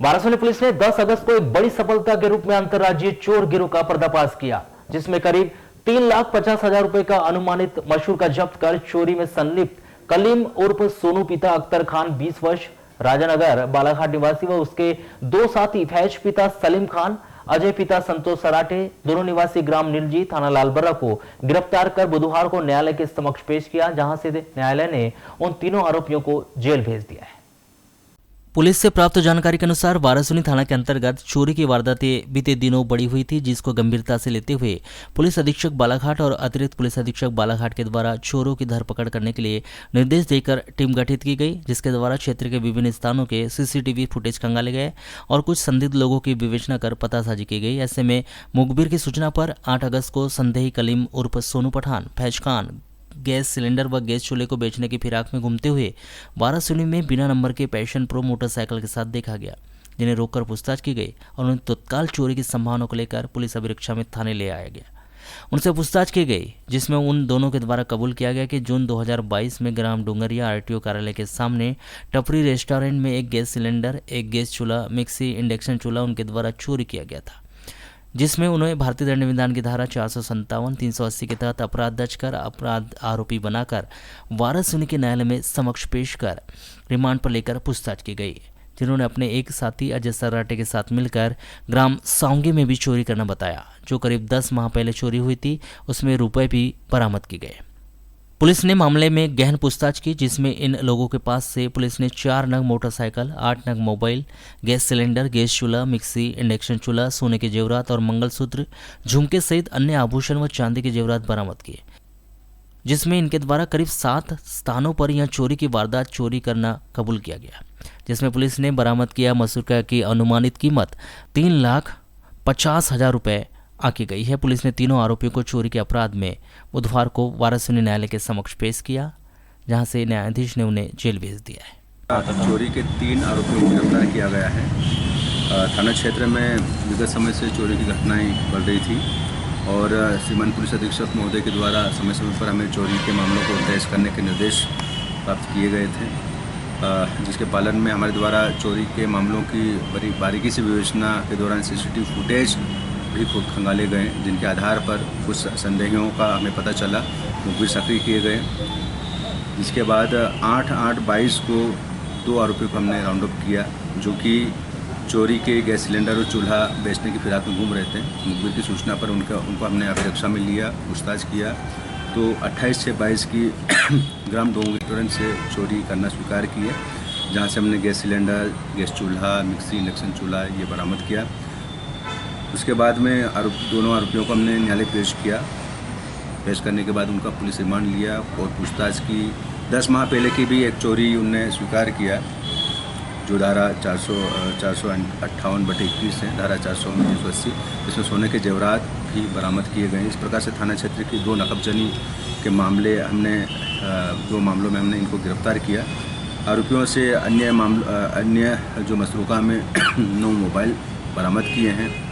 Varanasi police ने 10 अगस्त को एक बड़ी सफलता के रूप में अंतर्राज्यीय चोर गिरोह का पर्दाफाश किया, जिसमें करीब 3,50,000 रुपए का अनुमानित मशहूर का जब्त कर चोरी में संलिप्त कलीम उर्फ सोनू पिता अख्तर खान 20 वर्ष राजानगर बालाघाट निवासी व उसके दो साथी फैज पिता सलीम खान, अजय पिता संतोष सराठे, दोनों निवासी ग्राम नीलजी थाना लालबर्रा को गिरफ्तार कर बुधवार को न्यायालय के समक्ष पेश किया, जहां से न्यायालय ने उन तीनों आरोपियों को जेल भेज दिया है। पुलिस से प्राप्त जानकारी के अनुसार वाराणसी थाना के अंतर्गत चोरी की वारदातें बीते दिनों बढ़ी हुई थी, जिसको गंभीरता से लेते हुए पुलिस अधीक्षक बालाघाट और अतिरिक्त पुलिस अधीक्षक बालाघाट के द्वारा चोरों की धरपकड़ करने के लिए निर्देश देकर टीम गठित की गई, जिसके द्वारा क्षेत्र के विभिन्न स्थानों के सीसीटीवी फुटेज खंगाले गए और कुछ संदिग्ध लोगों की विवेचना कर पतासाजी की गई। ऐसे में मुखबिर की सूचना पर 8 अगस्त को संदेही कलीम उर्फ सोनू पठान फैज खान गैस सिलेंडर व गैस चूल्हे को बेचने की फिराक में घूमते हुए वाराणसी में बिना नंबर के पैशन प्रो मोटरसाइकिल के साथ देखा गया, जिन्हें रोककर पूछताछ की गई और उन्हें तत्काल चोरी की संभावना को लेकर पुलिस अभिरक्षा में थाने ले आया गया। उनसे पूछताछ की गई, जिसमें उन दोनों के द्वारा कबूल किया गया कि जून 2022 में ग्राम डूंगरिया आरटीओ कार्यालय के सामने टपरी रेस्टोरेंट में एक गैस सिलेंडर, एक गैस चूल्हा, मिक्सी, इंडक्शन चूल्हा उनके द्वारा चोरी किया गया था, जिसमें उन्हें भारतीय दंड विधान की धारा 457, 380 के तहत अपराध दर्ज कर अपराध आरोपी बनाकर वाराणसी के न्यायालय में समक्ष पेश कर रिमांड पर लेकर पूछताछ की गई, जिन्होंने अपने एक साथी अजय सराठे के साथ मिलकर ग्राम साउंगी में भी चोरी करना बताया, जो करीब 10 माह पहले चोरी हुई थी। उसमें रुपए भी बरामद किए गए। पुलिस ने मामले में गहन पूछताछ की, जिसमें इन लोगों के पास से पुलिस ने 4 नग मोटरसाइकिल, 8 नग मोबाइल, गैस सिलेंडर, गैस चूल्हा, मिक्सी, इंडक्शन चूल्हा, सोने के जेवरात और मंगलसूत्र, झुमके सहित अन्य आभूषण व चांदी के जेवरात बरामद किए, जिसमें इनके द्वारा करीब 7 स्थानों पर यह चोरी की वारदात चोरी करना कबूल किया गया, जिसमें पुलिस ने बरामद किया मसूरका की अनुमानित कीमत 3,50,000 रुपये आकी गई है। पुलिस ने तीनों आरोपियों को चोरी के अपराध में बुधवार को वाराणसी न्यायालय के समक्ष पेश किया, जहां से न्यायाधीश ने उन्हें जेल भेज दिया है। चोरी के 3 आरोपियों को गिरफ्तार किया गया है। थाना क्षेत्र में विगत समय से चोरी की घटनाएं बढ़ रही थी और श्रीमान पुलिस अधीक्षक महोदय के द्वारा समय समय पर हमें चोरी के मामलों को तेज करने के निर्देश प्राप्त किए गए थे, जिसके पालन में हमारे द्वारा चोरी के मामलों की बारीकी से विवेचना के दौरान सीसीटीवी फुटेज भी खुद खंगाले गए, जिनके आधार पर कुछ संदेहियों का हमें पता चला, मुखबिर सक्रिय किए गए। जिसके बाद 8/8/22 को 2 आरोपियों को हमने राउंड अप किया, जो कि चोरी के गैस सिलेंडर और चूल्हा बेचने की फिराक में घूम रहे थे। मुखबिर की सूचना पर उनको हमने अभिरक्षा में लिया, पूछताछ किया, तो 28/6/22 की ग्राम डोंगरी रेस्टोरेंट से चोरी करना स्वीकार किए, जहाँ से हमने गैस सिलेंडर, गैस चूल्हा, मिक्सी, इंडक्शन चूल्हा ये बरामद किया। उसके बाद में दोनों आरोपियों को हमने न्यायालय पेश किया। पेश करने के बाद उनका पुलिस रिमांड लिया और पूछताछ की। 10 माह पहले की भी एक चोरी उनने स्वीकार किया, जो धारा 458/21 है, धारा 480, इसमें सोने के जेवरात भी बरामद किए गए। इस प्रकार से थाना क्षेत्र की 2 नकबजनी के मामले हमने 2 मामलों में हमने इनको गिरफ्तार किया। आरोपियों से अन्य जो मसरूका में 9 मोबाइल बरामद किए हैं।